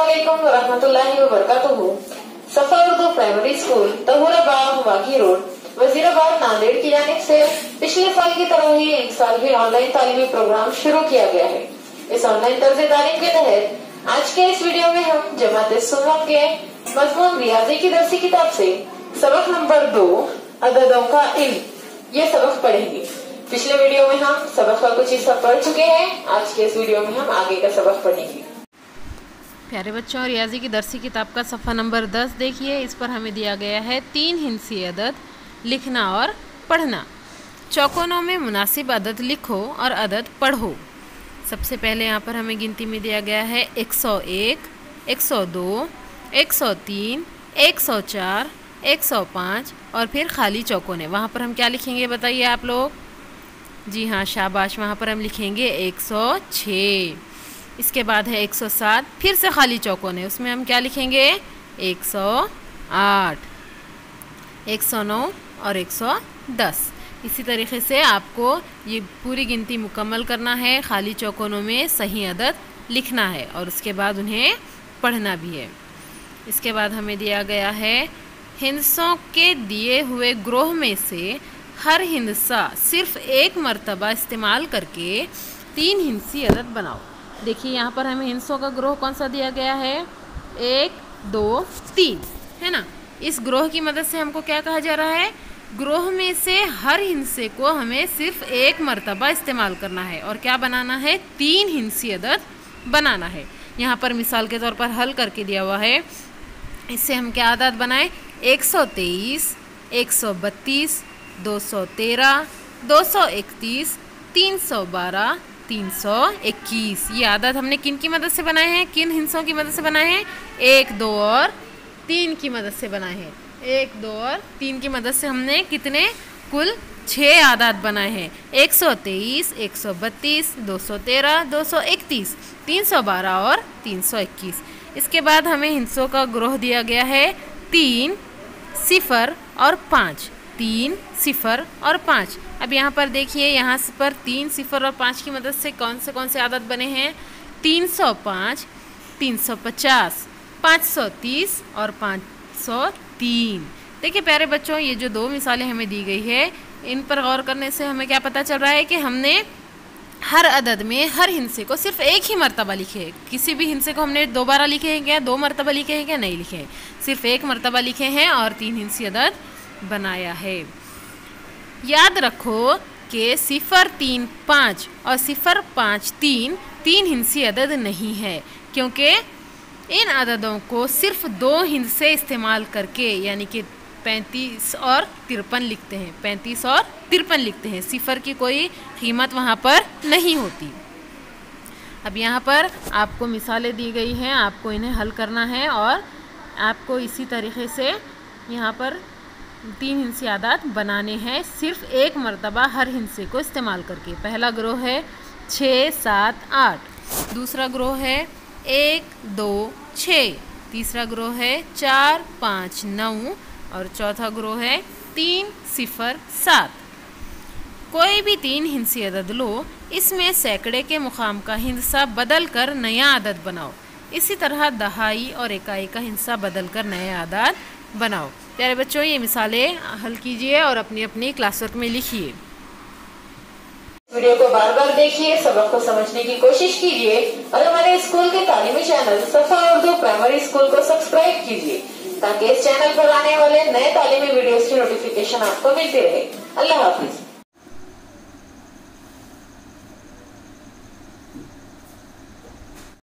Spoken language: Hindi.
अस्सलामुअलैकुम वरहमतुल्लाहि वबरकातुहू। सफा Urdu primary school तहूराबाद वागी road Wazirabad Nanded की जानिब से पिछले साल की तरह ही एक साल भी ऑनलाइन तालीमी प्रोग्राम शुरू किया गया है। इस ऑनलाइन तर्ज तालीम के तहत आज के इस वीडियो में हम जमात सुन्नत के मजमून रियाजी की दरसी किताब से सबक नंबर 2 अददों का इल्म ये सबक पढ़ेंगे। पिछले वीडियो में हम सबक का कुछ हिस्सा पढ़ चुके हैं। आज के इस वीडियो में हम आगे का सबक पढ़ेंगे। प्यारे बच्चों, रियाजी की दरसी किताब का सफ़ा नंबर 10 देखिए। इस पर हमें दिया गया है 3 हिंसी अदद लिखना और पढ़ना। चौकोनों में मुनासिब अदद लिखो और अदद पढ़ो। सबसे पहले यहाँ पर हमें गिनती में दिया गया है 101, 102, 103, 104, 105 और फिर खाली चौकोने। वहाँ पर हम क्या लिखेंगे बताइए आप लोग? जी हाँ, शाबाश। वहाँ पर हम लिखेंगे 106। इसके बाद है 107, फिर से खाली चौकोने, उसमें हम क्या लिखेंगे? 108, 109 और 110। इसी तरीके से आपको ये पूरी गिनती मुकम्मल करना है। खाली चौकोनों में सही अदद लिखना है और उसके बाद उन्हें पढ़ना भी है। इसके बाद हमें दिया गया है हिंसों के दिए हुए ग्रोह में से हर हिंसा सिर्फ एक मर्तबा इस्तेमाल करके 3 हिंसी अदद बनाओ। देखिए यहाँ पर हमें हिंसों का ग्रोह कौन सा दिया गया है? 1, 2, 3 है ना। इस ग्रोह की मदद से हमको क्या कहा जा रहा है? ग्रोह में से हर हिंसे को हमें सिर्फ एक मर्तबा इस्तेमाल करना है और क्या बनाना है? 3 हिंसी अदद बनाना है। यहाँ पर मिसाल के तौर पर हल करके दिया हुआ है। इससे हम क्या आदत बनाएं? 123, 132, 213, 231, 312, 321। ये आदत हमने किन की मदद से बनाए हैं? किन हिंसों की मदद से बनाए हैं? 1, 2 और 3 की मदद से बनाए हैं। 1, 2 और 3 की मदद से हमने कितने? कुल 6 आदत बनाए हैं। 123, 132, 213, 231, 312 और 321। इसके बाद हमें हिंसों का ग्रोह दिया गया है 3, 0 और 5। 3, 0 और 5। अब यहाँ पर देखिए, यहाँ पर 3, 0 और 5 की मदद से कौन से आदत बने हैं? 305, 350, 530 और 503। देखिए प्यारे बच्चों, ये जो 2 मिसालें हमें दी गई है, इन पर गौर करने से हमें क्या पता चल रहा है कि हमने हर अदद में हर हिंसे को सिर्फ एक ही मर्तबा लिखे है। किसी भी हिंसे को हमने दोबारा लिखे हैं क्या? 2 मर्तबा लिखे हैं क्या? नहीं लिखे हैं, सिर्फ एक मर्तबा लिखे हैं और 3 हिंसी अदद बनाया है। याद रखो कि 035 और 053 3 हिंसी अदद नहीं है, क्योंकि इन अददों को सिर्फ 2 हिंसे इस्तेमाल करके यानी कि 35 और 53 लिखते हैं। 35 और 53 लिखते हैं। 0 की कोई कीमत वहाँ पर नहीं होती। अब यहाँ पर आपको मिसालें दी गई हैं, आपको इन्हें हल करना है और आपको इसी तरीके से यहाँ पर 3 हिंसी आदत बनाने हैं, सिर्फ एक मर्तबा हर हिंसे को इस्तेमाल करके। पहला ग्रोह है 6, 7, 8। दूसरा ग्रोह है 1, 2, 6। तीसरा ग्रोह है 4, 5, 9 और चौथा ग्रोह है 3, 0, 7। कोई भी 3 हिंसी अदद लो, इसमें सैकड़े के मुकाम का हिंसा बदल कर नया अदद बनाओ। इसी तरह दहाई और इकाई का हिंसा बदल कर नया अदद बनाओ। प्यारे बच्चों, ये मिसालें हल कीजिए और अपनी अपनी क्लास वर्क में लिखिए। वीडियो को बार बार देखिए, सबक को समझने की कोशिश कीजिए और हमारे स्कूल के तालीमी चैनल सफा उर्दू प्राइमरी स्कूल को सब्सक्राइब कीजिए ताकि इस चैनल पर आने वाले नए तालीमी वीडियोस की नोटिफिकेशन आपको मिलती रहे। अल्लाह हाफिज।